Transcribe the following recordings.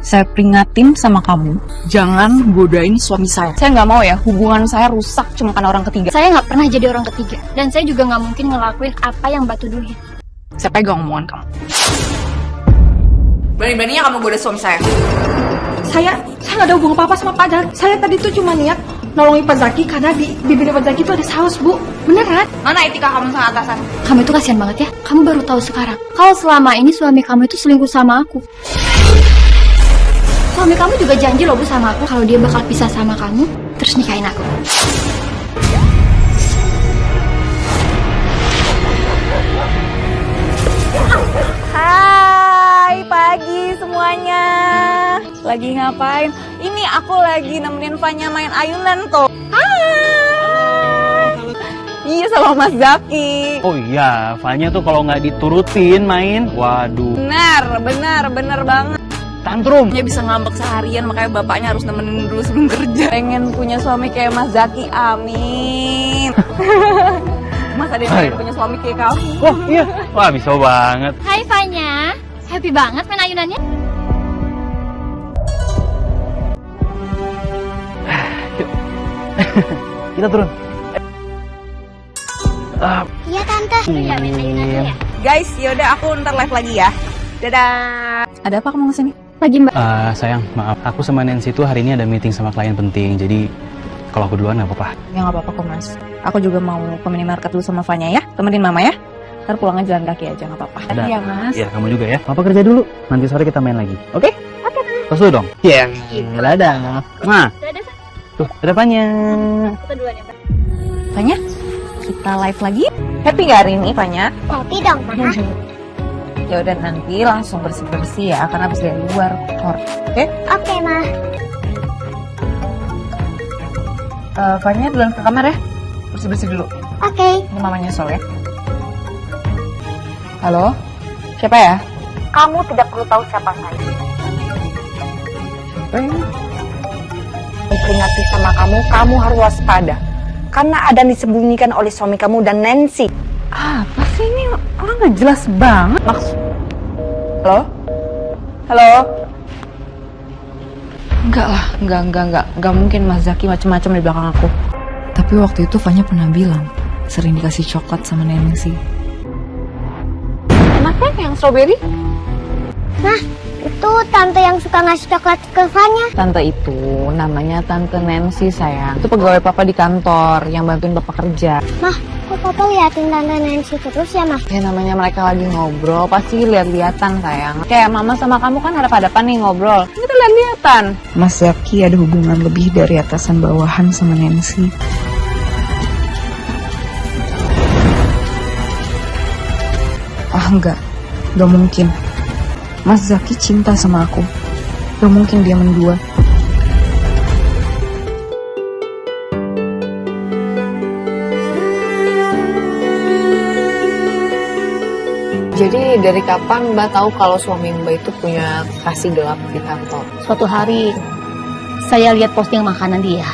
Saya peringatin sama kamu, jangan godain suami saya. Saya nggak mau ya hubungan saya rusak cuma karena orang ketiga. Saya nggak pernah jadi orang ketiga, dan saya juga nggak mungkin ngelakuin apa yang Mbak tuduhin. Saya pegang omongan kamu. Berani-beraninya kamu goda suami saya. Saya nggak ada hubungan apa-apa sama Pak Dan. Saya tadi tuh cuma niat nolongin Pak Zaki karena di bibirnya Pak Zaki itu ada saus, Bu. Beneran? Mana etika kamu sama atasan? Kamu itu kasihan banget ya. Kamu baru tahu sekarang kalau selama ini suami kamu itu selingkuh sama aku. Suami kamu juga janji loh Bu sama aku kalau dia bakal pisah sama kamu terus nikahin aku. Hai, pagi semuanya. Lagi ngapain? Ini aku lagi nemenin Fanya main ayunan tuh. Hai. Iya sama Mas Zaki. Oh iya, Fanya tuh kalau nggak diturutin main, waduh. Benar banget. Tantrum. Dia bisa ngambek seharian, makanya bapaknya harus nemenin dulu sebelum kerja. Pengen punya suami kayak Mas Zaki, amin. Mas ada yang pengen punya suami kayak kamu. Oh iya, wah bisa banget. Hai Fanya, happy banget main ayunannya. Yuk, kita turun. Iya Tante. Iya main ayunannya ya. Guys, yaudah aku ntar live lagi ya. Dadah. Ada apa kamu kesini? Lagi Mbak. Sayang, maaf. Aku sama Nancy tuh hari ini ada meeting sama klien penting. Jadi kalau aku duluan nggak apa-apa. Ya nggak apa-apa kok Mas. Aku juga mau ke minimarket dulu sama Fanya ya. Temenin Mama ya. Ntar pulangnya jalan kaki aja nggak apa-apa. Iya Mas. Iya, kamu juga ya. Papa kerja dulu. Nanti sore kita main lagi. Oke? Oke. Tos dulu dong. Iya. Dadah. Ma. Dadah. Tuh, ada Fanya. Kita duluan ya Mbak. Fanya, kita live lagi. Happy nggak hari ini Fanya? Happy dong Mama. Ya udah nanti langsung bersih-bersih ya, karena habis dari luar kotor. Oke? Oke Ma. Fanya duluan ke kamar ya. Bersih-bersih dulu. Oke. Ini mamanya nyesel ya. Halo? Siapa ya? Kamu tidak perlu tahu siapa saya. Diperingati sama kamu harus waspada. Karena ada yang disembunyikan oleh suami kamu dan Nancy. Apa sih ini? Orang nggak jelas banget maksud. Halo? Halo? Enggak lah, enggak mungkin Mas Zaki macam-macam di belakang aku. Tapi waktu itu Fanya pernah bilang sering dikasih coklat sama Nancy. Enaknya yang strawberry? Nah, itu tante yang suka ngasih coklat ke Fanya. Tante itu namanya Tante Nancy sayang. Itu pegawai papa di kantor yang bantuin bapak kerja. Mah, kok papa liatin tante Nancy terus ya Mah? Ya namanya mereka lagi ngobrol pasti lihat-lihatan sayang. Kayak mama sama kamu kan hadap-hadapan nih ngobrol. Kita lihat-lihatan. Mas Zaki ada hubungan lebih dari atasan bawahan sama Nancy. Enggak mungkin. Mas Zaki cinta sama aku. Gak mungkin dia mendua. Jadi dari kapan Mbak tahu kalau suami Mbak itu punya kasih gelap di kantor? Suatu hari, saya lihat posting makanan dia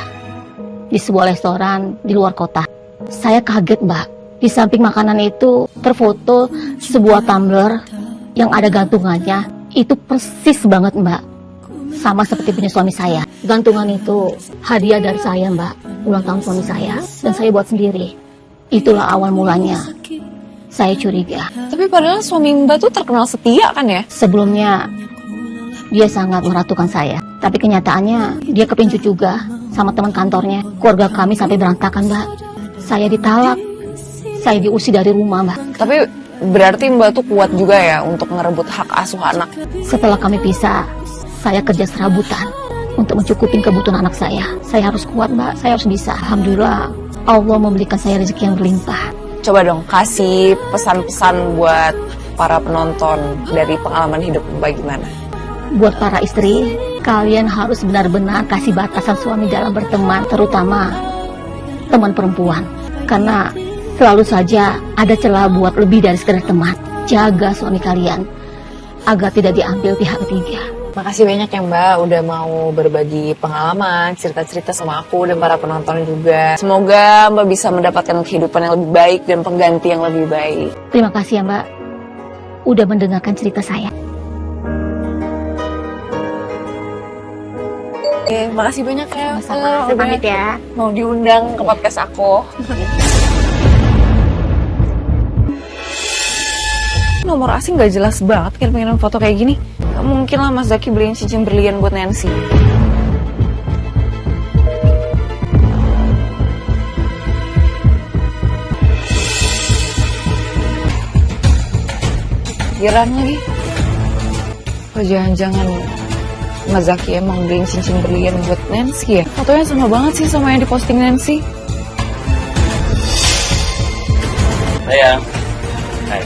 di sebuah restoran di luar kota. Saya kaget Mbak. Di samping makanan itu terfoto sebuah tumbler yang ada gantungannya. Itu persis banget Mbak, sama seperti punya suami saya. Gantungan itu hadiah dari saya Mbak, ulang tahun suami saya, dan saya buat sendiri. Itulah awal mulanya saya curiga. Tapi padahal suami Mbak tuh terkenal setia kan ya? Sebelumnya dia sangat meratukan saya, tapi kenyataannya dia kepincut juga sama teman kantornya. Keluarga kami sampai berantakan Mbak. Saya ditalak, saya diusir dari rumah Mbak. Tapi berarti Mbak tuh kuat juga ya untuk ngerebut hak asuh anak. Setelah kami pisah, saya kerja serabutan untuk mencukupi kebutuhan anak saya. Saya harus kuat Mbak, saya harus bisa. Alhamdulillah, Allah memberikan saya rezeki yang berlimpah. Coba dong kasih pesan-pesan buat para penonton dari pengalaman hidup Mbak gimana? Buat para istri, kalian harus benar-benar kasih batasan suami dalam berteman, terutama teman perempuan. Karena selalu saja ada celah buat lebih dari sekedar teman. Jaga suami kalian agar tidak diambil pihak ketiga. Makasih banyak ya Mbak udah mau berbagi pengalaman, cerita-cerita sama aku dan para penonton juga. Semoga Mbak bisa mendapatkan kehidupan yang lebih baik dan pengganti yang lebih baik. Terima kasih ya Mbak, udah mendengarkan cerita saya. Makasih banyak ya. Sama-sama. Saya pamit ya. Mau diundang ke podcast aku. Nomor asing gak jelas banget kan pengen foto kayak gini. Gak mungkin lah Mas Zaki beliin cincin berlian buat Nancy. Pikiran lagi. Oh jangan-jangan Mas Zaki emang beliin cincin berlian buat Nancy ya? Fotonya sama banget sih sama yang diposting Nancy. Sayang. Hai.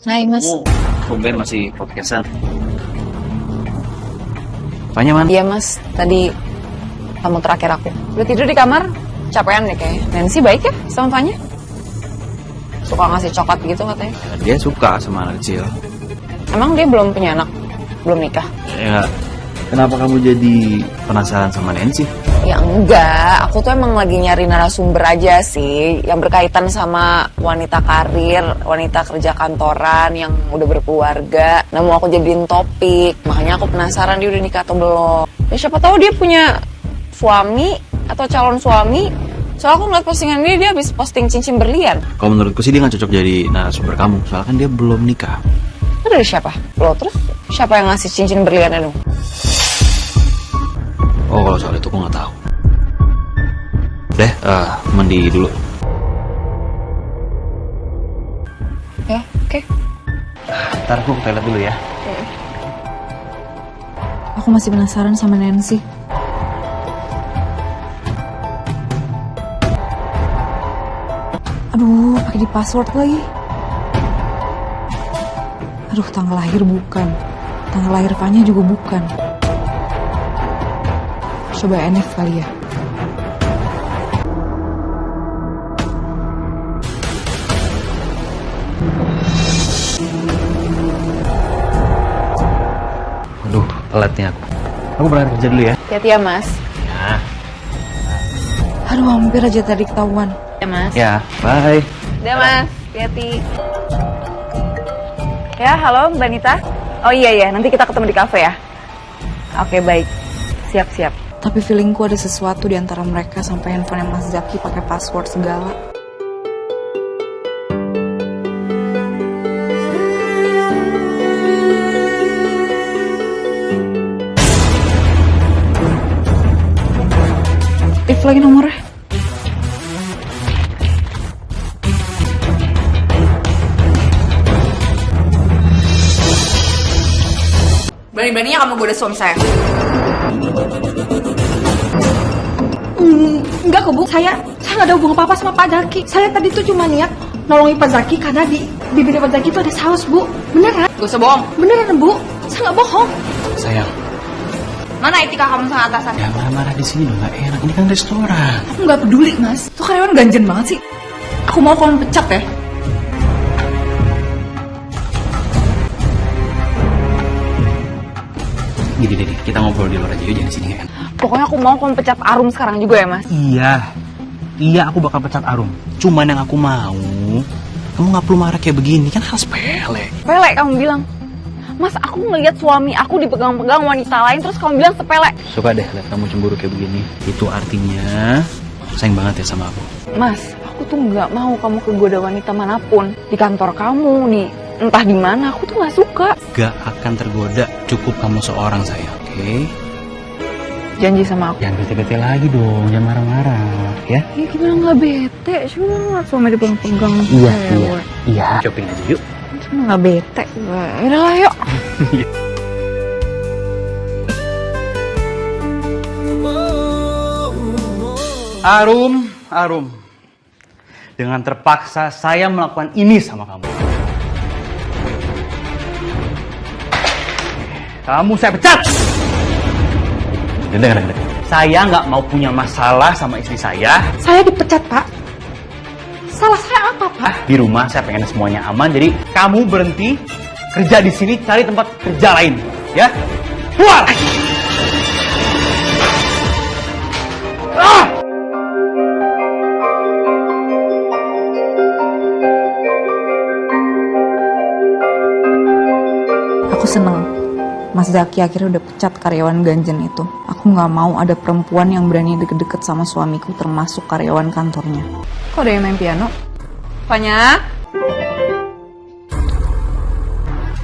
Hai Mas. Tumben masih podcastan. Apanya, Man? Iya Mas, tadi tamu terakhir aku. Udah tidur di kamar, capean deh kayaknya. Nancy baik ya sama Fanya? Suka ngasih coklat gitu katanya. Ya, dia suka sama anak kecil. Emang dia belum punya anak? Belum nikah? Ya, kenapa kamu jadi penasaran sama Nancy? Ya enggak, aku tuh emang lagi nyari narasumber aja sih yang berkaitan sama wanita karir, wanita kerja kantoran yang udah berkeluarga. Nah mau aku jadiin topik, makanya aku penasaran dia udah nikah atau belum. Ya siapa tahu dia punya suami atau calon suami. Soalnya aku ngeliat postingan dia habis posting cincin berlian. Kalau menurutku sih dia nggak cocok jadi narasumber kamu, soalnya kan dia belum nikah. Itu dari siapa? Lo terus siapa yang ngasih cincin berliannya dong? Oh, kalau soal itu aku nggak tahu. Deh, mandi dulu. Ya, oke. Ntar aku ke toilet dulu ya. Aku masih penasaran sama Nancy. Aduh, pakai di password lagi. Aduh, tanggal lahir bukan. Tanggal lahir Fanya juga bukan. Coba NF kali ya. Aduh, telat nih aku. Aku berangkat kerja dulu ya. Hati-hati ya, Mas. Ya. Aduh, hampir aja tadi ketahuan. Ya, Mas. Ya, bye. Udah, Mas. Hati-hati. Ya, halo Mbak Nita. Oh iya, nanti kita ketemu di kafe ya. Oke, baik. Siap-siap. Tapi feelingku ada sesuatu di antara mereka sampai handphone Mas Zaki pakai password segala. Aktif lagi nomornya. Berani-beraninya kamu goda suami saya. Enggak kok Bu, saya nggak ada hubungan apa-apa sama Pak Zaki. Saya tadi tuh cuma niat nolongin Pak Zaki karena di bibirnya Pak Zaki itu ada saus Bu. Beneran? Gak usah bohong. Beneran Bu, saya nggak bohong. Sayang, Mana etika kamu sama atasan? jangan marah-marah di sini dong, nggak enak. Ini kan restoran. Aku nggak peduli Mas, tuh karyawan ganjen banget sih. Aku mau kalian pecat ya. Gini deh, kita ngobrol di luar aja yuk, jangan di sini kan. Pokoknya aku mau kamu pecat Arum sekarang juga ya, Mas. Iya, aku bakal pecat Arum. Cuman yang aku mau, kamu nggak perlu marah kayak begini, kan hal sepele. Sepele kamu bilang. Mas, aku ngeliat suami aku dipegang-pegang wanita lain terus kamu bilang sepele. Suka deh liat kamu cemburu kayak begini. Itu artinya sayang banget ya sama aku. Mas, aku tuh nggak mau kamu kegoda wanita manapun. Di kantor kamu, di entah di mana, aku tuh nggak suka. Gak akan tergoda, cukup kamu seorang sayang, oke? Janji sama aku. Jangan bete-bete lagi dong, jangan marah-marah, ya? Ya gimana nggak bete? Cuma ngeliat suami dipegang-pegang. Iya. Shopping aja yuk. Cuma nggak bete. Yaudah lah, yuk. Arum. Dengan terpaksa saya melakukan ini sama kamu. Kamu saya pecat. Dengar. Saya nggak mau punya masalah sama istri saya. Saya dipecat Pak. Salah saya apa Pak? Di rumah saya pengen semuanya aman, jadi kamu berhenti kerja di sini, cari tempat kerja lain, ya? Keluar! Aku seneng Mas Zaki akhirnya udah pecat karyawan ganjen itu. Aku nggak mau ada perempuan yang berani deket-deket sama suamiku, termasuk karyawan kantornya. Kok ada yang main piano? Fanya?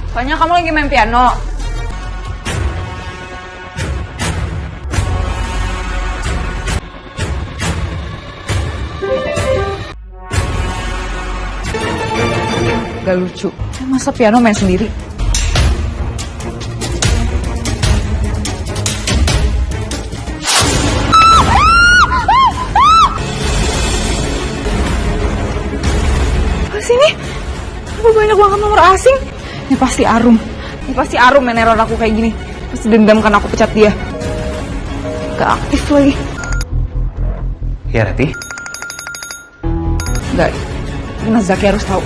Fanya, kamu lagi main piano? Gak lucu. Masa piano main sendiri? Sini, kok banyak banget nomor asing? Ini pasti Arum. Ini pasti Arum yang neror aku kayak gini. Pasti dendam kan aku pecat dia. Gak aktif lagi. Ya, Rati. Gak, Mas Zaki harus tahu.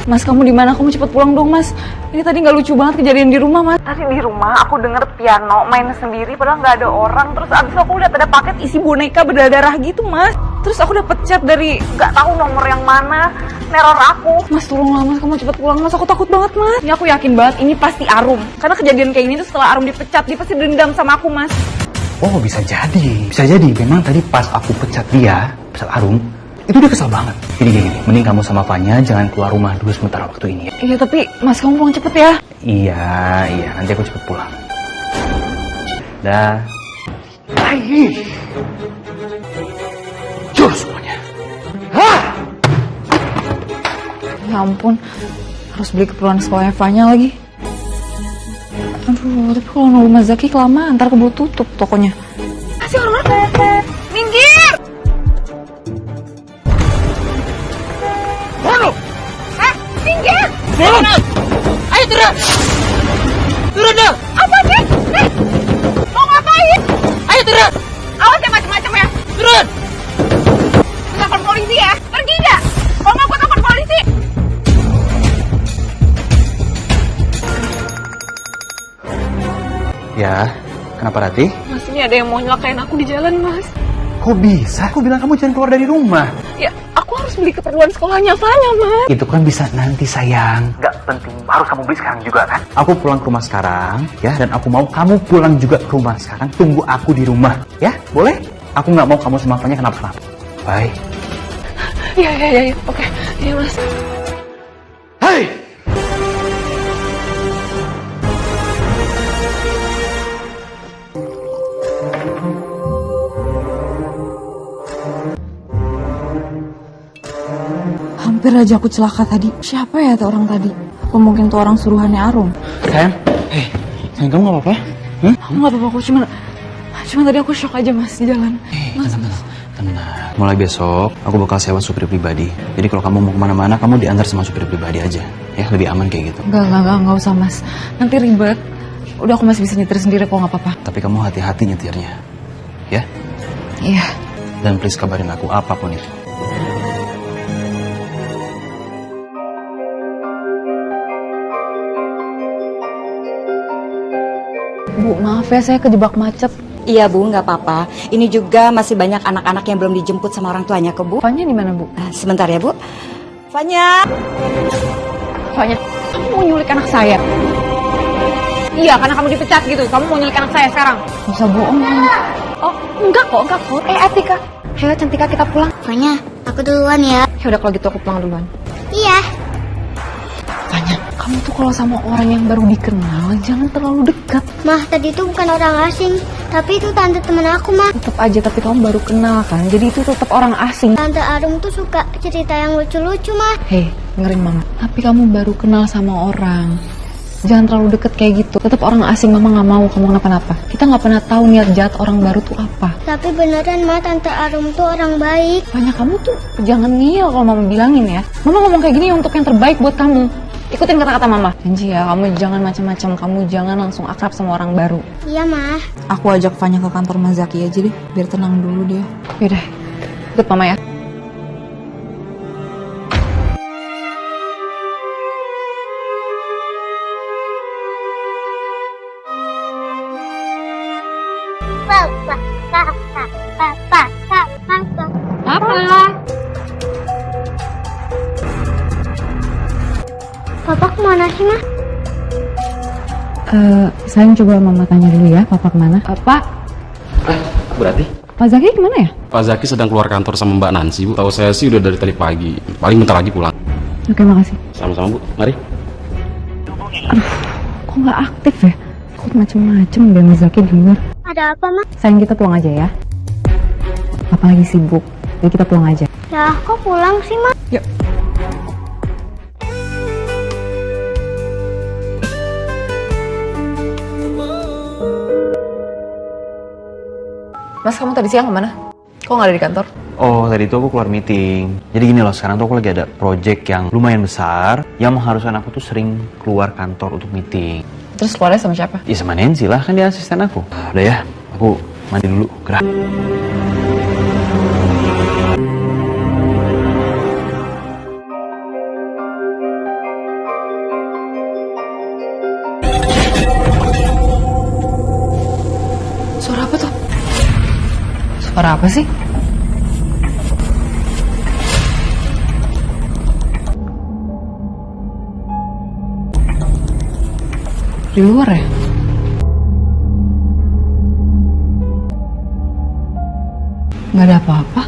Mas, kamu di mana? Kamu cepet pulang dong, Mas. Ini tadi nggak lucu banget kejadian di rumah, Mas. Tadi di rumah aku denger piano main sendiri, padahal nggak ada orang. Terus abis itu aku lihat ada paket isi boneka berdarah gitu, Mas. Terus aku dapet chat dari nggak tahu nomor yang mana, neror aku. Mas, tolonglah, Mas. Kamu cepet pulang, Mas. Aku takut banget, Mas. Ini aku yakin banget ini pasti Arum. Karena kejadian kayak gini tuh setelah Arum dipecat, dia pasti dendam sama aku, Mas. Oh, bisa jadi. Bisa jadi. Memang tadi pas aku pecat dia, pecat Arum, itu dia kesel banget. Jadi gini, mending kamu sama Fanya jangan keluar rumah dulu sementara waktu ini ya. Iya, tapi Mas, kamu pulang cepet ya. Iya, nanti aku cepet pulang. Dah. Hai. Jur semuanya. Hah! Ya ampun, harus beli keperluan sekolahnya Fanya lagi. Aduh, tapi kalau nunggu Mas Zaki kelamaan, ntar keburu tutup tokonya. Kasih orang. Minggir! Turun! Minggir! Turun! Ayo turun! Turun dong! Apa sih? Mau ngapain? Ayo turun! Awas ya macam-macam ya. Turun! Telepon polisi ya. Pergi nggak? Kalau nggak gue telepon polisi. Ya, kenapa Rati? Mas, ini ada yang mau nyelakain aku di jalan, Mas. Kok bisa? Aku bilang kamu jangan keluar dari rumah. Ya, aku harus beli keperluan sekolahnya Fanya, Mas. Itu kan bisa nanti sayang. Gak penting, harus kamu beli sekarang juga kan? Aku pulang ke rumah sekarang, ya. Dan aku mau kamu pulang juga ke rumah sekarang. Tunggu aku di rumah, ya? Boleh? Aku gak mau kamu sama Fanya kenapa-kenapa. Bye. Iya. Oke. Iya, Mas. Hai! Hampir aja aku celaka tadi. Siapa ya tuh orang tadi? Apa mungkin tuh orang suruhannya Arum? Sayang, sayang kamu gak apa-apa? Aku nggak apa-apa, aku cuma tadi aku shock aja, Mas, di jalan. Tenang. Mulai besok, aku bakal sewa supir pribadi. Jadi kalau kamu mau kemana-mana, kamu diantar sama supir pribadi aja. Ya, lebih aman kayak gitu. Enggak usah, Mas. Nanti ribet. Udah, aku masih bisa nyetir sendiri kok, nggak apa-apa. Tapi kamu hati-hati nyetirnya. Ya? Iya. Dan please kabarin aku apapun itu. Bu, maaf ya, saya kejebak macet. Iya Bu, nggak apa-apa. Ini juga masih banyak anak-anak yang belum dijemput sama orang tuanya ke Bu. Fanya di mana, Bu? Sebentar ya Bu. Fanya. Fanya, kamu mau nyulik anak saya? Iya, karena kamu dipecat gitu. Kamu mau nyulik anak saya sekarang? Gak usah bohong. Oh, enggak kok. Atika. Ayo, Cantika, kita pulang. Fanya, aku duluan ya. Ya udah, kalau gitu aku pulang duluan. Iya. Fanya, kamu tuh kalau sama orang yang baru dikenal, jangan terlalu dekat. Mah, tadi itu bukan orang asing, tapi itu tante temen aku, Mah. Tetap aja, tapi kamu baru kenal kan, jadi itu tetap orang asing. Tante Arum tuh suka cerita yang lucu-lucu, Mah. Hei, dengerin Mama. Tapi kamu baru kenal sama orang. Jangan terlalu deket kayak gitu. Tetap orang asing, Mama nggak mau kamu kenapa-napa. Kita nggak pernah tahu niat jahat orang baru tuh apa. Tapi beneran, Mah, Tante Arum tuh orang baik. Fanya, kamu tuh jangan ngeyel kalau Mama bilangin ya. Mama ngomong kayak gini untuk yang terbaik buat kamu. Ikutin kata-kata Mama. Janji ya, kamu jangan macam-macam. Kamu jangan langsung akrab sama orang baru. Iya, Mah. Aku ajak Fanya ke kantor Mas Zaki aja deh, biar tenang dulu dia. Yaudah, ikut Mama ya. Papa kemana sih, Mah? Sayang coba mama tanya dulu ya, papa kemana? Pak, Berarti? Pak Zaki kemana ya? Pak Zaki sedang keluar kantor sama Mbak Nancy, Bu. Tahu saya sih udah dari tadi pagi. Paling bentar lagi pulang. Oke, makasih. Sama-sama, Bu. Mari. Kok nggak aktif ya? Kok macem-macem deh Mas Zaki di luar. Ada apa, Ma? Sayang kita pulang aja ya. Papa lagi sibuk, jadi kita pulang aja. Ya, kok pulang sih, Ma? Yuk. Mas, kamu tadi siang kemana? Kok nggak ada di kantor? Oh, tadi itu aku keluar meeting. Jadi gini loh, sekarang tuh aku lagi ada project yang lumayan besar yang mengharuskan aku tuh sering keluar kantor untuk meeting. Terus keluarnya sama siapa? Ya sama Nancy lah, kan dia asisten aku. Udah ya, aku mandi dulu, gerak. Suara apa tuh? Suara apa sih? Di luar ya? Nggak ada apa-apa.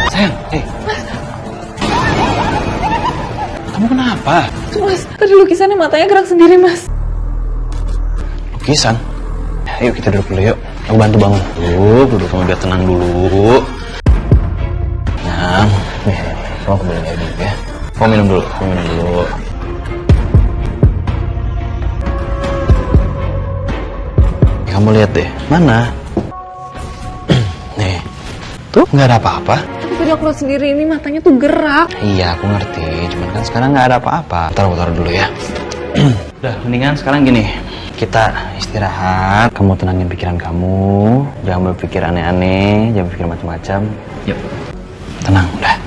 Sayang, kamu kenapa? Mas, tadi lukisannya matanya gerak sendiri, Mas. Lukisan? Ayo kita duduk dulu yuk. Aku bantu bangun. Duduk kamu biar tenang dulu. Nah, nih, kamu kembali air dulu ya. Kamu minum dulu, Kamu lihat deh, mana? Nih, tuh nggak ada apa-apa. Tapi tadi aku lihat sendiri ini matanya tuh gerak. Iya, aku ngerti. Cuman kan sekarang nggak ada apa-apa. Taruh dulu ya. Udah, mendingan sekarang gini. Kita istirahat. Kamu tenangin pikiran kamu. Jangan berpikir aneh-aneh. Jangan berpikir macam-macam. Yuk. Tenang, udah.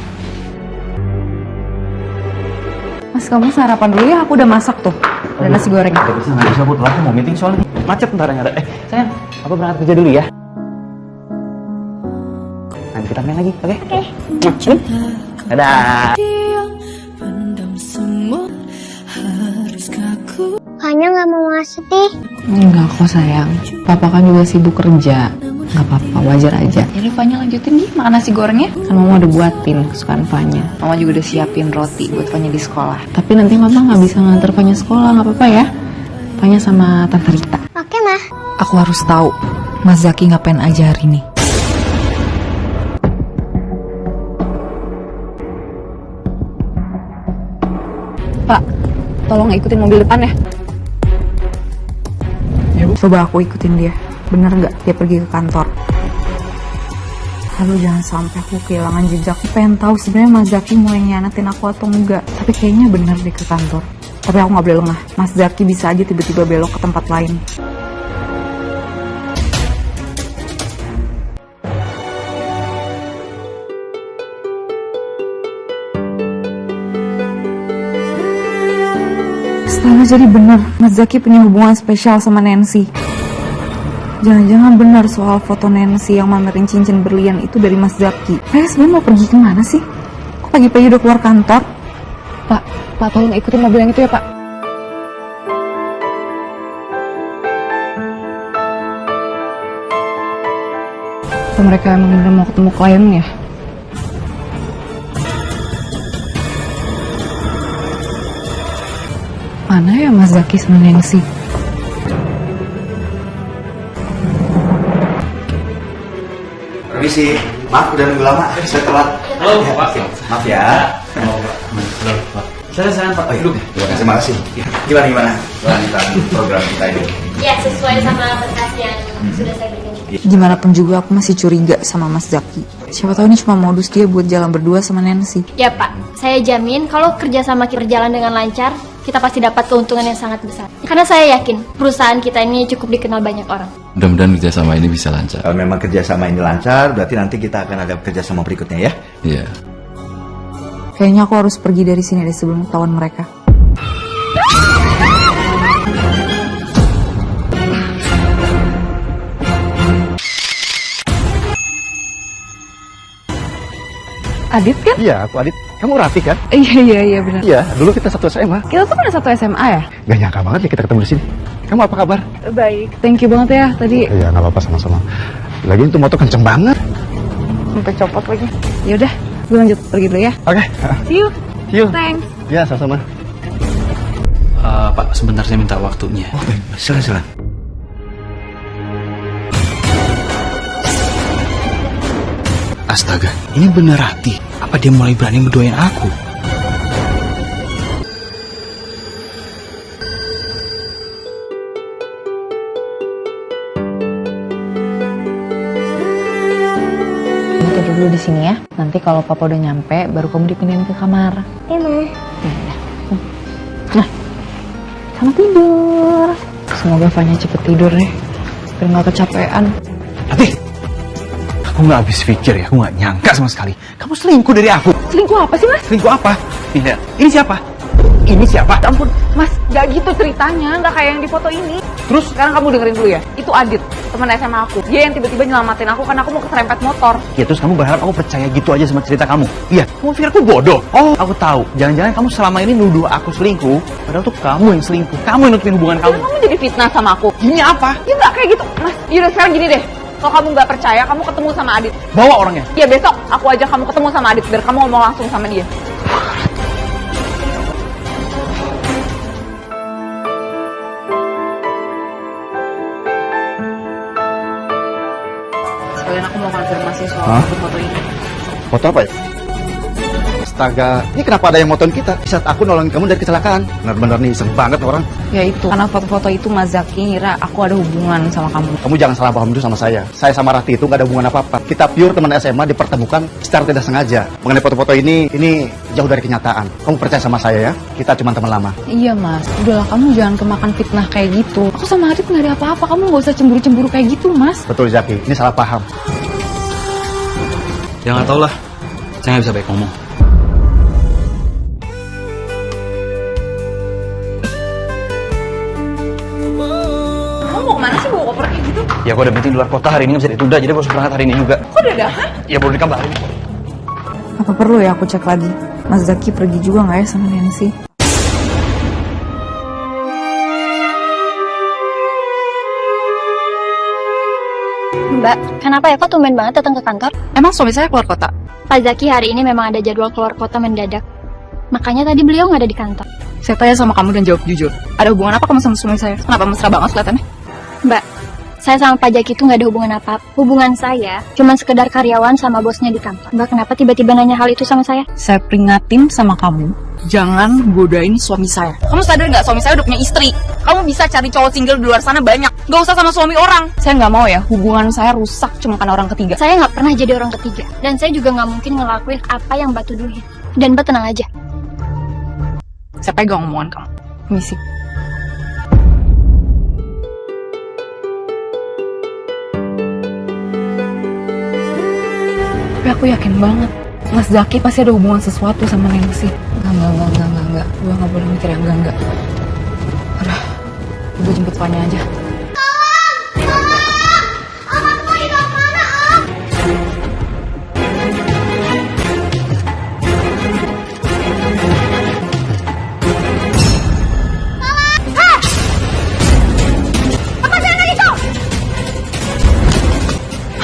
Mas, kamu sarapan dulu ya, aku udah masak tuh. Ada nasi goreng. Nggak bisa, aku telat. Aku mau meeting soalnya. Macet ntar yang ada. Sayang, aku berangkat kerja dulu ya. Nanti kita main lagi, oke? Oke. Dadah. Kayaknya nggak mau masuk nih. Enggak kok sayang. Papa kan juga sibuk kerja. Nggak apa-apa, wajar aja. Jadi Fanya lanjutin nih makan nasi gorengnya. Kan Mama udah buatin kesukaan Fanya. Mama juga udah siapin roti buat Fanya di sekolah. Tapi nanti Mama nggak bisa nganter Fanya sekolah, nggak apa-apa ya. Fanya sama Tante Rita. Oke, Ma. Aku harus tahu Mas Zaki ngapain aja hari ini. Pak, tolong ikutin mobil depan ya. Coba aku ikutin dia. Bener nggak dia pergi ke kantor? Aduh, jangan sampai aku kehilangan jejak. Aku pengen tahu sebenarnya Mas Zaki mulai nyianatin aku atau enggak. Tapi kayaknya bener deh ke kantor. Tapi aku nggak boleh lengah. Mas Zaki bisa aja tiba-tiba belok ke tempat lain. Setelah jadi bener, Mas Zaki punya hubungan spesial sama Nancy. Jangan-jangan benar soal foto Nancy yang mamerin cincin berlian itu dari Mas Zaki. Sebenarnya mau pergi kemana sih? Kok pagi-pagi udah keluar kantor? Pak tolong ikutin mobil yang itu ya, Pak. Atau mereka emang bener mau ketemu klien ya? Mana ya Mas Zaki sama Nancy? Permisi, maaf udah nunggu lama, saya telat. Halo, Pak. Maaf ya. Silakan Pak. Oh, duduk. Terima kasih. Gimana? Lanjutan program kita ini. Ya, sesuai sama berkas yang sudah saya berikan. Gimana pun juga aku masih curiga sama Mas Zaki. Siapa tahu ini cuma modus dia buat jalan berdua sama Nancy. Ya, Pak. Saya jamin kalau kerjasama kita berjalan dengan lancar, kita pasti dapat keuntungan yang sangat besar. Karena saya yakin perusahaan kita ini cukup dikenal banyak orang. Mudah-mudahan kerjasama ini bisa lancar. Kalau memang kerjasama ini lancar, berarti nanti kita akan ada kerjasama berikutnya ya. Iya. Kayaknya aku harus pergi dari sini deh sebelum ketahuan mereka. Adit kan? Iya, aku Adit. Kamu Raffi kan? Iya benar. Iya, dulu kita satu SMA. Kita tuh pernah satu SMA ya? Gak nyangka banget ya kita ketemu di sini. Kamu apa kabar? Baik. Thank you banget ya tadi. Iya, nggak apa-apa, sama-sama. Lagian itu motor kenceng banget. Sampai copot lagi. Yaudah, gue lanjut pergi dulu ya. Oke. See you. See you. Thanks. Ya, sama-sama. Pak, sebentar saya minta waktunya. Oh, baik. Silakan. Astaga, ini bener Rati. Apa dia mulai berani mendoain aku? Kamu tidur dulu di sini ya. Nanti kalau papa udah nyampe, baru kamu dipindahin ke kamar. Iya, Ma. Nah, selamat tidur. Semoga Fanya cepet tidur deh, biar nggak kecapean. Rati, aku nggak habis pikir ya. Aku nggak nyangka sama sekali. Kamu selingkuh dari aku. Selingkuh apa sih, Mas? Selingkuh apa? Lihat, ini siapa? Ini siapa? Ya ampun, Mas, gak gitu ceritanya, gak kayak yang di foto ini. Terus? Sekarang kamu dengerin dulu ya. Itu Adit, teman SMA aku. Dia yang tiba-tiba nyelamatin aku karena aku mau keserempet motor. Ya terus kamu berharap aku percaya gitu aja sama cerita kamu? Iya, kamu pikir aku bodoh? Oh, aku tahu. Jangan-jangan kamu selama ini nuduh aku selingkuh, padahal tuh kamu yang selingkuh. Kamu yang nutupin hubungan kamu. Kamu jadi fitnah sama aku. Ini apa? Ya gak kayak gitu, Mas. Yaudah sekarang gini deh. Kalau kamu gak percaya, kamu ketemu sama Adit. Bawa orangnya. Ya besok aku ajak kamu ketemu sama Adit biar kamu ngomong langsung sama dia. Sekalian aku mau konfirmasi soal foto ini. Foto apa ya? Astaga, ini kenapa ada yang motoin kita? Di saat aku nolongin kamu dari kecelakaan. Benar-benar nih, iseng banget orang. Ya itu, karena foto-foto itu Mas Zaki ngira aku ada hubungan sama kamu. Kamu jangan salah paham dulu sama saya. Saya sama Rati itu nggak ada hubungan apa-apa. Kita pure teman SMA dipertemukan secara tidak sengaja. Mengenai foto-foto ini jauh dari kenyataan. Kamu percaya sama saya ya? Kita cuma teman lama. Iya Mas, udahlah kamu jangan kemakan fitnah kayak gitu. Aku sama Adit nggak ada apa-apa, kamu nggak usah cemburu-cemburu kayak gitu Mas. Betul Zaki, ini salah paham. Ya nggak tau lah. Saya nggak bisa baik ngomong. Kamu mau kemana sih bawa koper kayak gitu? Ya aku ada meeting di luar kota hari ini nggak bisa ditunda, jadi aku harus berangkat hari ini juga. Kok dadahan? Ya baru dikabarin. Apa perlu ya aku cek lagi? Mas Zaki pergi juga nggak ya sama Nancy? Mbak, kenapa ya kok tumben banget datang ke kantor? Emang suami saya keluar kota? Pak Zaki hari ini memang ada jadwal keluar kota mendadak. Makanya tadi beliau nggak ada di kantor. Saya tanya sama kamu dan jawab jujur. Ada hubungan apa kamu sama suami saya? Kenapa mesra banget kelihatannya? Mbak, saya sama Pak Zaki itu nggak ada hubungan apa. Hubungan saya cuma sekedar karyawan sama bosnya di kantor. Mbak, kenapa tiba-tiba nanya hal itu sama saya? Saya peringatin sama kamu, jangan godain suami saya. Kamu sadar nggak suami saya udah punya istri? Kamu bisa cari cowok single di luar sana banyak. Gak usah sama suami orang. Saya nggak mau ya hubungan saya rusak cuma karena orang ketiga. Saya nggak pernah jadi orang ketiga. Dan saya juga nggak mungkin ngelakuin apa yang Mbak tuduhin. Dan Mbak tenang aja. Saya pegang omongan kamu. Misi. Tapi aku yakin banget Mas Zaki pasti ada hubungan sesuatu sama Nancy. Enggak. Gue gak boleh mikir yang enggak. Udah, gue jemput Fanya aja.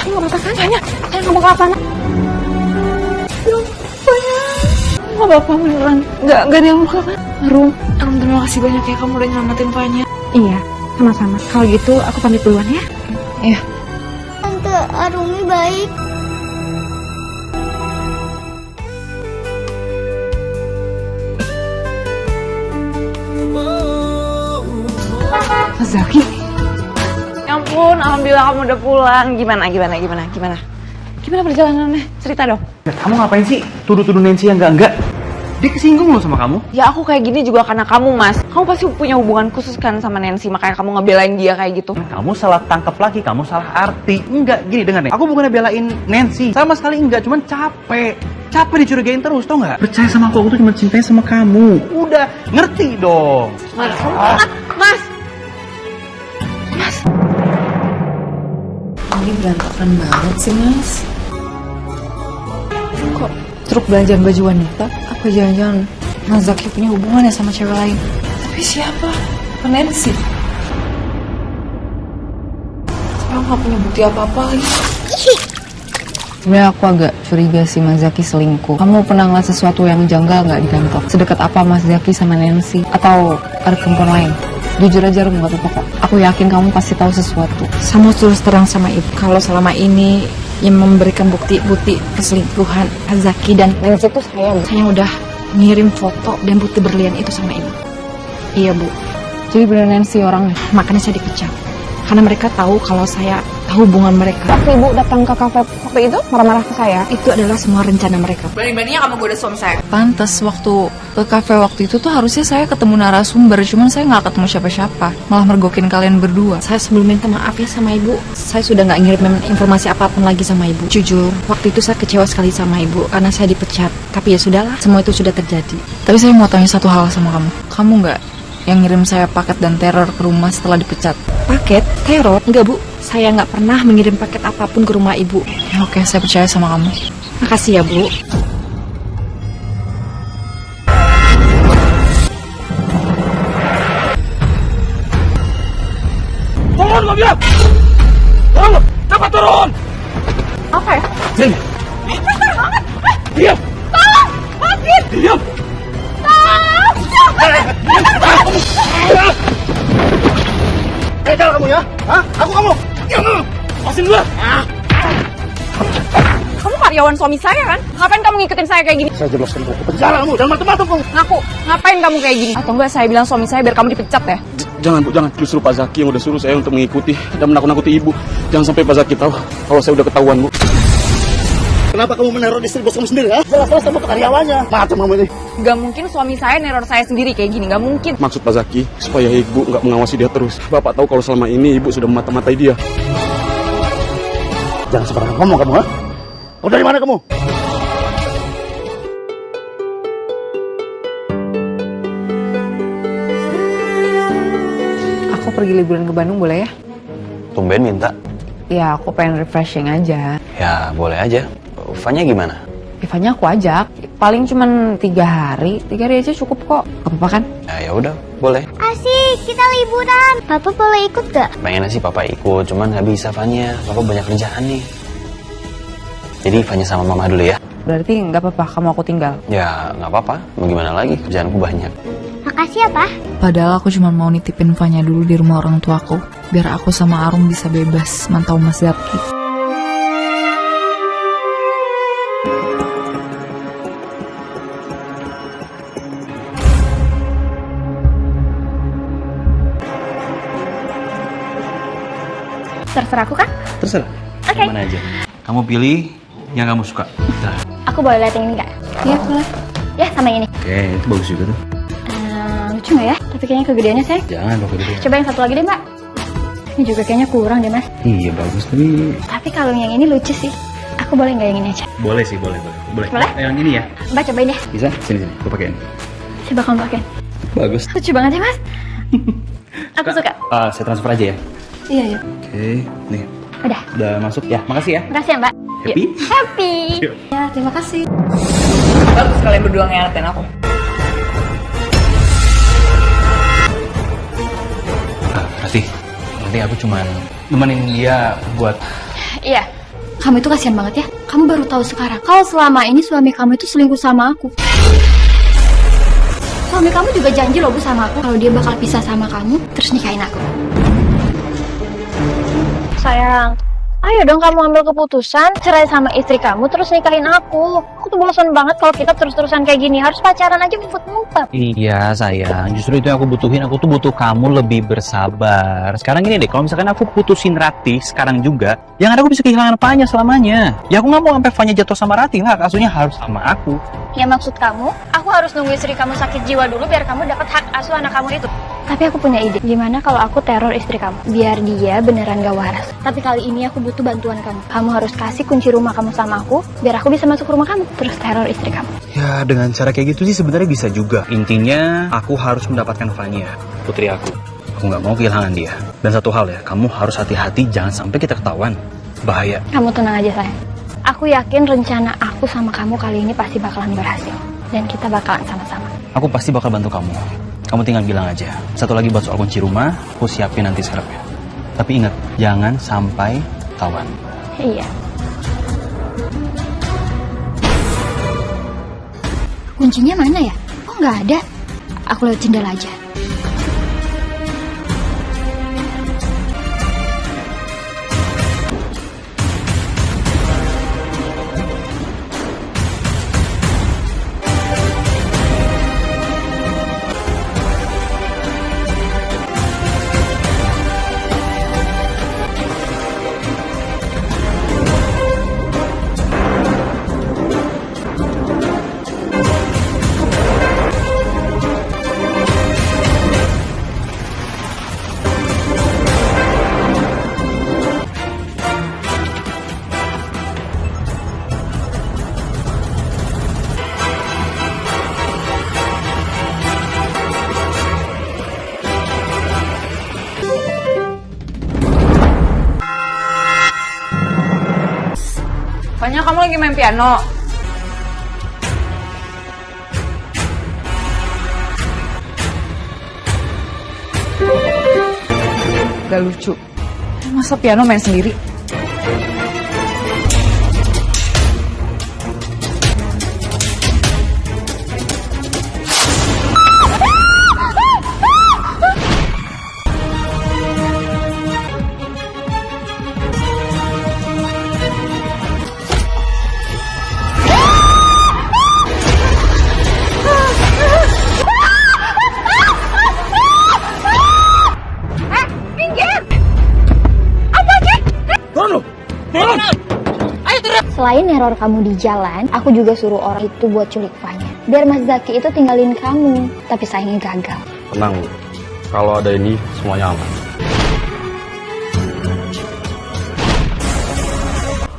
Aku gak apa-apa kan? Fanya, saya gak mau apa-apa. Gak apa-apa beneran. Gak ada yang luka kan? Arum, terima kasih banyak ya kamu udah nyelamatin Fanya. Iya, sama-sama. Kalau gitu aku pamit duluan ya. Iya. Tante Arumi baik. Mas Zaki. Ya ampun, alhamdulillah kamu udah pulang. Gimana perjalanannya? Cerita dong. Ya, kamu ngapain sih tuduh-tuduh Nancy yang enggak? Dia kesinggung loh sama kamu. Ya aku kayak gini juga karena kamu, Mas. Kamu pasti punya hubungan khusus kan sama Nancy, makanya kamu ngebelain dia kayak gitu. Kamu salah tangkap lagi, kamu salah arti. Enggak, gini dengar nih. Aku bukannya belain Nancy. Sama sekali enggak, cuman capek. Capek dicurigain terus, tau nggak? Percaya sama aku tuh cuma cintai sama kamu. Udah, ngerti dong. Mas. Mas. Ini berantakan banget sih Mas. Kok truk untuk belanjaan baju wanita? Apa jangan-jangan Mas Zaki punya hubungannya sama cewek lain? Tapi siapa? Nancy. Sekarang nggak punya bukti apa-apa lagi. Sebenarnya aku agak curiga sih Mas Zaki selingkuh. Kamu pernah ngeliat sesuatu yang janggal nggak di kantor? Sedekat apa Mas Zaki sama Nancy? Atau ada perempuan lain? Jujur aja Rum, nggak apa-apa kok. Aku yakin kamu pasti tahu sesuatu. Saya mau terus terang sama ibu. Kalau selama ini yang memberikan bukti-bukti keselingkuhan Zaki dan Nancy itu saya udah ngirim foto dan bukti berlian itu sama ibu. Iya bu. Jadi bener Nancy orangnya? Makanya saya dipecat. Karena mereka tahu kalau saya tahu hubungan mereka. Waktu ibu datang ke kafe waktu itu marah-marah ke saya. Itu adalah semua rencana mereka. Berani-beraninya kamu goda suami saya. Pantes waktu ke kafe waktu itu tuh harusnya saya ketemu narasumber, cuman saya nggak ketemu siapa-siapa. Malah mergokin kalian berdua. Saya sebelum minta maaf ya sama ibu, saya sudah nggak ngirim informasi apapun lagi sama ibu. Jujur, waktu itu saya kecewa sekali sama ibu karena saya dipecat. Tapi ya sudahlah, semua itu sudah terjadi. Tapi saya mau tanya satu hal sama kamu. Kamu nggak yang ngirim saya paket dan teror ke rumah setelah dipecat? Paket? Teror? Enggak bu, saya nggak pernah mengirim paket apapun ke rumah ibu. Ya, oke, saya percaya sama kamu. Makasih ya bu. Turun lo biar! Turun! Cepat turun! Apa ya? Sini! Diam! Tolong! Sakit! Diam! Kecil kamu ya? Hah? Kamu? Diam lo! Pasin gua! Kamu karyawan suami saya kan? Ngapain kamu ngikutin saya kayak gini? Saya jebloskan kamu ke penjara kamu, jangan macam-macam kamu. Ngaku, ngapain kamu kayak gini? Atau enggak saya bilang suami saya biar kamu dipecat ya? Jangan Bu, jangan. Justru Pak Zaki yang udah suruh saya untuk mengikuti dan menakut-nakuti Ibu. Jangan sampai Pak Zaki tahu kalau saya udah ketahuan, Bu. Kenapa kamu meneror istri bos kamu sendiri ya? Jelas-jelas kamu tuh karyawannya. Macam kamu ini. Gak mungkin suami saya neror saya sendiri kayak gini, gak mungkin. Maksud Pak Zaki, supaya Ibu nggak mengawasi dia terus. Bapak tahu kalau selama ini Ibu sudah memata-matai dia. Jangan sembarangan ngomong kamu, ha? Kau dari mana kamu? Aku pergi liburan ke Bandung boleh ya? Tumben minta. Ya, aku pengen refreshing aja. Ya, boleh aja. Ufanya gimana? Ivanya aku ajak. Paling cuman 3 hari. 3 hari aja cukup kok. Gak apa-apa kan? Ya udah, boleh. Asik, kita liburan. Papa boleh ikut gak? Pengennya sih Papa ikut, cuman nggak bisa Fanya. Papa banyak kerjaan nih. Jadi Fanya sama Mama dulu ya. Berarti nggak apa-apa kamu aku tinggal. Ya, nggak apa-apa. Mau gimana lagi? Kerjaanku banyak. Makasih ya, Pak. Padahal aku cuma mau nitipin Vanya dulu di rumah orang tuaku. Biar aku sama Arum bisa bebas mantau Mas Zaki. Terserah aku kan? Terserah. Oke. Mana aja. Kamu pilih yang kamu suka. Nah. Aku boleh lihat yang ini gak? Iya, boleh. Ya, sama yang ini. Oke, itu bagus juga tuh. Lucu gak ya? Tapi kayaknya kegedeannya, saya. Jangan pakai dulu. Coba yang satu lagi deh, Mbak. Ini juga kayaknya kurang deh, Mas. Iya bagus Tapi kalau yang ini lucu sih. Aku boleh nggak yang ini aja? Boleh sih, boleh. Boleh? Yang ini ya. Mbak cobain ya. Bisa? Sini. Aku pakein. Coba kamu pakai. Bagus. Lucu banget ya, Mas. Aku suka. Saya transfer aja ya. Iya, iya. Oke, nih. Udah masuk ya. Makasih ya. Makasih ya, Mbak. Happy? Yuk. Happy. Yuk. Ya, terima kasih. Bagus kalian berdua ngeanatin aku. Rati, nanti aku cuman nemenin dia buat... Iya. Kamu itu kasihan banget ya. Kamu baru tahu sekarang. Kalau selama ini suami kamu itu selingkuh sama aku. Suami kamu juga janji loh Bu sama aku kalau dia bakal pisah sama kamu terus nikahin aku. Sayang, ayo dong kamu ambil keputusan cerai sama istri kamu terus nikahin aku. Aku tuh bosan banget kalau kita terus-terusan kayak gini. Harus pacaran aja ngumpet-ngumpet. Iya sayang, justru itu yang aku butuhin. Aku tuh butuh kamu lebih bersabar. Sekarang gini deh, kalau misalkan aku putusin Rati sekarang juga, yang ada aku bisa kehilangan Fanya selamanya. Ya aku nggak mau sampai Fanya jatuh sama Rati, hak asuhnya harus sama aku. Ya maksud kamu, aku harus nunggu istri kamu sakit jiwa dulu biar kamu dapat hak asuh anak kamu itu. Tapi aku punya ide, gimana kalau aku teror istri kamu? Biar dia beneran gak waras. Tapi kali ini aku butuh bantuan kamu. Kamu harus kasih kunci rumah kamu sama aku, biar aku bisa masuk rumah kamu. Terus teror istri kamu. Ya dengan cara kayak gitu sih sebenarnya bisa juga. Intinya aku harus mendapatkan Fanya, putri aku. Aku nggak mau kehilangan dia. Dan satu hal ya, kamu harus hati-hati jangan sampai kita ketahuan. Bahaya. Kamu tenang aja sayang. Aku yakin rencana aku sama kamu kali ini pasti bakalan berhasil. Dan kita bakalan sama-sama. Aku pasti bakal bantu kamu. Kamu tinggal bilang aja. Satu lagi buat soal kunci rumah, aku siapin nanti serepnya. Tapi ingat, jangan sampai ketahuan. Iya. Kuncinya mana ya? Oh, nggak ada. Aku lewat jendela aja. Fanya, kamu lagi main piano. Gak lucu. Masa piano main sendiri? Selain neror kamu di jalan, aku juga suruh orang itu buat culik Fanya. Biar Mas Zaki itu tinggalin kamu. Tapi sayangnya gagal. Tenang, kalau ada ini semuanya aman.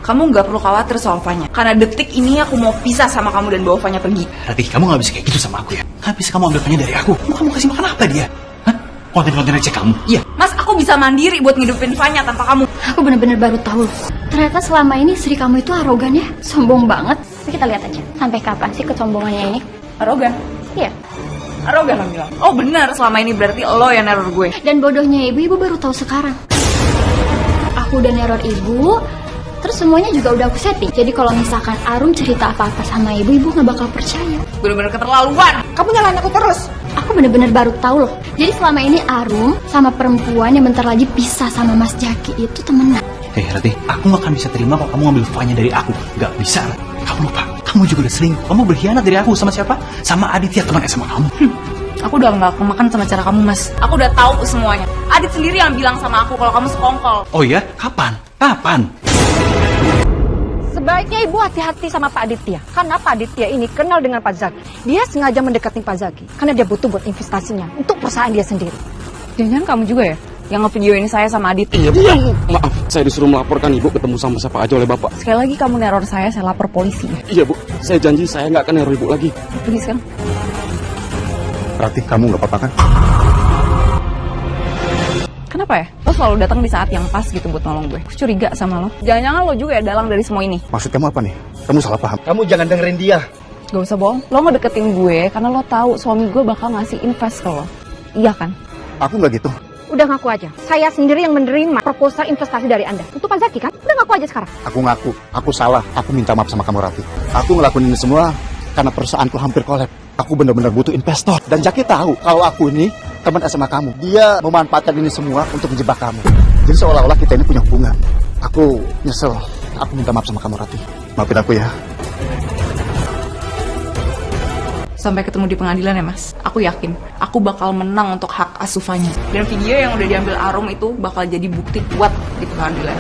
Kamu nggak perlu khawatir soal Fanya. Karena detik ini aku mau pisah sama kamu dan bawa Fanya pergi. Rati, kamu gak bisa kayak gitu sama aku ya? Gak bisa kamu ambil Fanya dari aku. Kamu kasih makan apa dia? Hah? Konten-konten aja kamu? Iya. Mas, aku bisa mandiri buat ngidupin Fanya tanpa kamu. Aku bener-bener baru tahu. Ternyata selama ini istri kamu itu arogan ya. Sombong banget. Tapi kita lihat aja. Sampai kapan sih kesombongannya ini? Arogan? Iya. Arogan lo bilang. Oh benar, selama ini berarti lo yang neror gue. Dan bodohnya ibu baru tahu sekarang. Aku udah neror ibu. Terus semuanya juga udah aku setting. Jadi kalau misalkan Arum cerita apa-apa sama ibu gak bakal percaya. Bener-bener keterlaluan. Kamu nyalain aku terus. Aku bener-bener baru tahu loh. Jadi selama ini Arum sama perempuan yang bentar lagi pisah sama Mas Jaki itu temenan. Hei Rati, aku gak akan bisa terima kalau kamu ngambil Fanya dari aku. Gak bisa. Kamu lupa, kamu juga udah selingkuh. Kamu berkhianat dari aku sama siapa? Sama Aditya, teman SMA kamu. Aku udah gak kemakan sama cara kamu, Mas. Aku udah tahu semuanya. Adit sendiri yang bilang sama aku kalau kamu sekongkol. Oh ya? Kapan? Kapan? Sebaiknya ibu hati-hati sama Pak Aditya. Karena Pak Aditya ini kenal dengan Pak Zaki. Dia sengaja mendekati Pak Zaki. Karena dia butuh buat investasinya. Untuk perusahaan dia sendiri. Jangan kamu juga ya? Yang ngevideoin saya sama Adit. Iya, Bu. Maaf, saya disuruh melaporkan Ibu ketemu sama siapa aja oleh Bapak. Sekali lagi kamu neror saya lapor polisi. Iya, Bu. Saya janji saya nggak akan neror Ibu lagi. Pergi sekarang. Rati, kamu nggak apa-apa kan? Kenapa ya? Lo selalu datang di saat yang pas gitu buat nolong gue. Aku curiga sama lo. Jangan-jangan lo juga ya dalang dari semua ini. Maksud kamu apa nih? Kamu salah paham. Kamu jangan dengerin dia. Gak usah bohong. Lo ngedeketin gue karena lo tahu suami gue bakal ngasih invest ke lo. Iya kan? Aku nggak gitu. Udah ngaku aja. Saya sendiri yang menerima proposal investasi dari Anda. Untuk Pak Zaki kan? Udah ngaku aja sekarang. Aku ngaku. Aku salah. Aku minta maaf sama kamu, Rati. Aku ngelakuin ini semua karena perusahaanku hampir kolab. Aku benar-benar butuh investor. Dan Jaki tahu kalau aku ini teman SMA kamu. Dia memanfaatkan ini semua untuk menjebak kamu. Jadi seolah-olah kita ini punya hubungan. Aku nyesel. Aku minta maaf sama kamu, Rati. Maafin aku ya. Sampai ketemu di pengadilan ya, Mas. Aku yakin aku bakal menang untuk hak asuh Fanya. Dan video yang udah diambil Arum itu bakal jadi bukti kuat di pengadilan.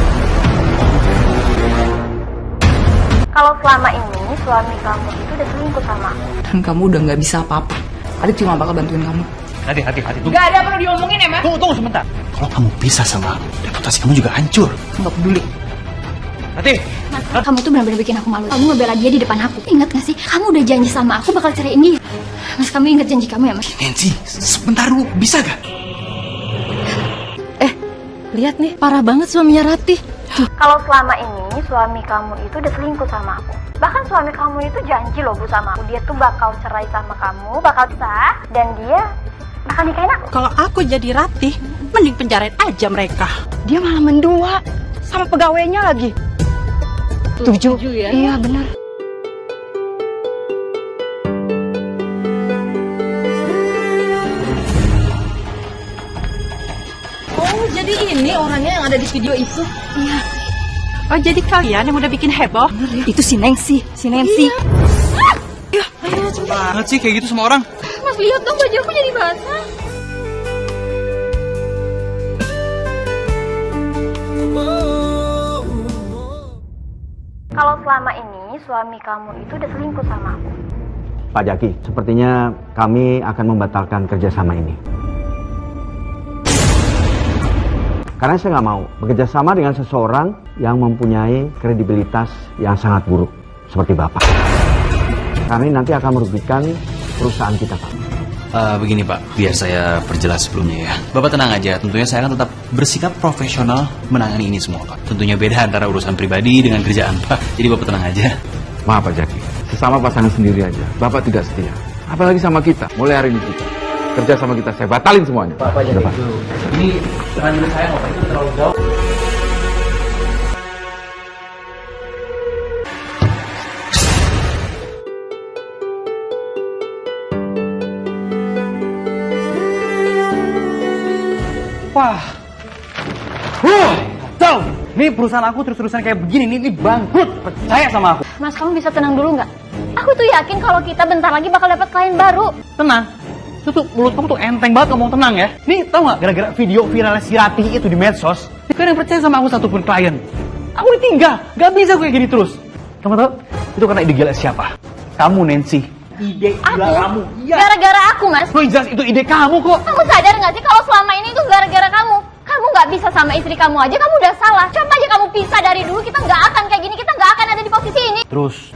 Kalau selama ini suami kamu itu udah selingkuh sama aku. Dan kamu udah nggak bisa apa-apa. Adit cuma bakal bantuin kamu. Hati, tunggu. Gak ada perlu diomongin ya, Mas. Tunggu sebentar. Kalau kamu pisah sama aku, reputasi kamu juga hancur. Nggak peduli. Hati. Mas, kamu tuh benar-benar bikin aku malu. Kamu ngebela dia di depan aku. Ingat gak sih? Kamu udah janji sama aku bakal ceraiin dia. Mas, kamu ingat janji kamu ya, Mas? Nancy, sebentar dulu. Bisa gak? Lihat nih, parah banget suaminya Ratih. Kalau selama ini suami kamu itu udah selingkuh sama aku. Bahkan suami kamu itu janji loh Bu sama aku. Dia tuh bakal cerai sama kamu, bakal pisah, dan dia bakal nikahin aku. Kalau aku jadi Ratih, mending penjarain aja mereka. Dia malah mendua sama pegawainya lagi. Setuju ya? Iya benar. Oh, jadi ini orangnya yang ada di video itu? Iya. Oh, jadi kalian yang udah bikin heboh? Itu si Nengsi. Iya. Banget sih kayak gitu sama orang. Mas lihat dong baju aku jadi basah. Kalau selama ini suami kamu itu udah selingkuh sama aku. Pak Jaki, sepertinya kami akan membatalkan kerjasama ini. Karena saya nggak mau bekerja sama dengan seseorang yang mempunyai kredibilitas yang sangat buruk, seperti Bapak. Karena ini nanti akan merugikan perusahaan kita, Pak. Begini Pak, biar saya perjelas sebelumnya ya. Bapak tenang aja, tentunya saya akan tetap bersikap profesional menangani ini semua Pak. Tentunya beda antara urusan pribadi dengan kerjaan Pak. Jadi Bapak tenang aja. Maaf Pak Jaki, sesama pasangan sendiri aja, Bapak tidak setia. Apalagi sama kita, mulai hari ini kita. Kerja sama kita, saya batalin semuanya. Pak Jaki itu, ini dengan menurut saya Bapak itu terlalu jauh. Wah, tahu? Nih perusahaan aku terus-terusan kayak begini, ini bangkrut. Percaya sama aku. Mas, kamu bisa tenang dulu nggak? Aku tuh yakin kalau kita bentar lagi bakal dapat klien baru. Tenang. Itu tuh mulut kamu tuh enteng banget ngomong tenang ya. Nih tahu nggak gara-gara video viral si Ratih itu di medsos, gak ada yang percaya sama aku satupun klien. Aku ditinggal, gak bisa aku kayak gini terus. Kamu tahu? Itu karena ide gila siapa? Kamu Nancy. Ide gila kamu. Iya. Gara-gara aku, Mas. Lo jelas itu ide kamu kok. Kamu sadar nggak sih kalau selama ini itu gara-gara kamu? Kamu nggak bisa sama istri kamu aja, kamu udah salah. Coba aja kamu pisah dari dulu, kita nggak akan kayak gini, kita nggak akan ada di posisi ini. Terus.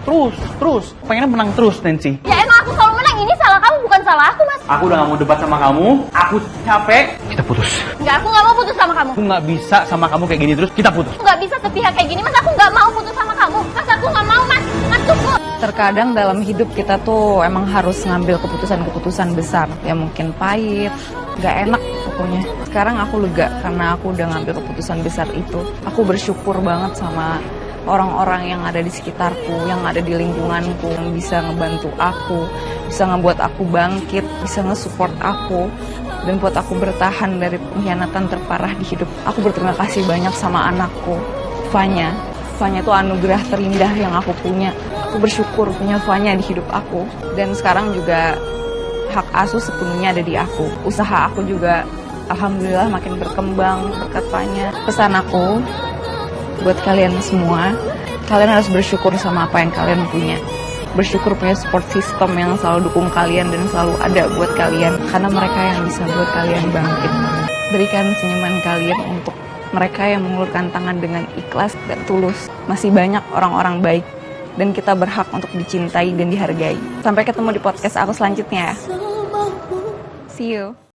Pengennya menang terus, Nancy. Ya emang aku selalu menang, ini salah kamu, bukan salah aku, Mas. Aku udah gak mau debat sama kamu. Aku capek. Kita putus. Nggak, aku nggak mau putus sama kamu. Aku nggak bisa sama kamu kayak gini terus. Kita putus. Aku nggak bisa sepihak kayak gini, Mas. Aku nggak mau putus sama kamu. Mas, aku nggak mau, Mas. Mas, tunggu. Terkadang dalam hidup kita tuh emang harus ngambil keputusan-keputusan besar. Ya mungkin pahit, gak enak pokoknya. Sekarang aku lega karena aku udah ngambil keputusan besar itu. Aku bersyukur banget sama orang-orang yang ada di sekitarku, yang ada di lingkunganku, yang bisa ngebantu aku, bisa ngebuat aku bangkit, bisa nge-support aku, dan buat aku bertahan dari pengkhianatan terparah di hidup. Aku berterima kasih banyak sama anakku, Fanya. Fanya itu anugerah terindah yang aku punya. Aku bersyukur punya Fanya di hidup aku. Dan sekarang juga hak asuh sepenuhnya ada di aku. Usaha aku juga alhamdulillah makin berkembang berkat Fanya. Pesan aku buat kalian semua, kalian harus bersyukur sama apa yang kalian punya. Bersyukur punya support system yang selalu dukung kalian dan selalu ada buat kalian. Karena mereka yang bisa buat kalian bangkit. Berikan senyuman kalian untuk mereka yang mengulurkan tangan dengan ikhlas dan tulus. Masih banyak orang-orang baik dan kita berhak untuk dicintai dan dihargai. Sampai ketemu di podcast aku selanjutnya. See you.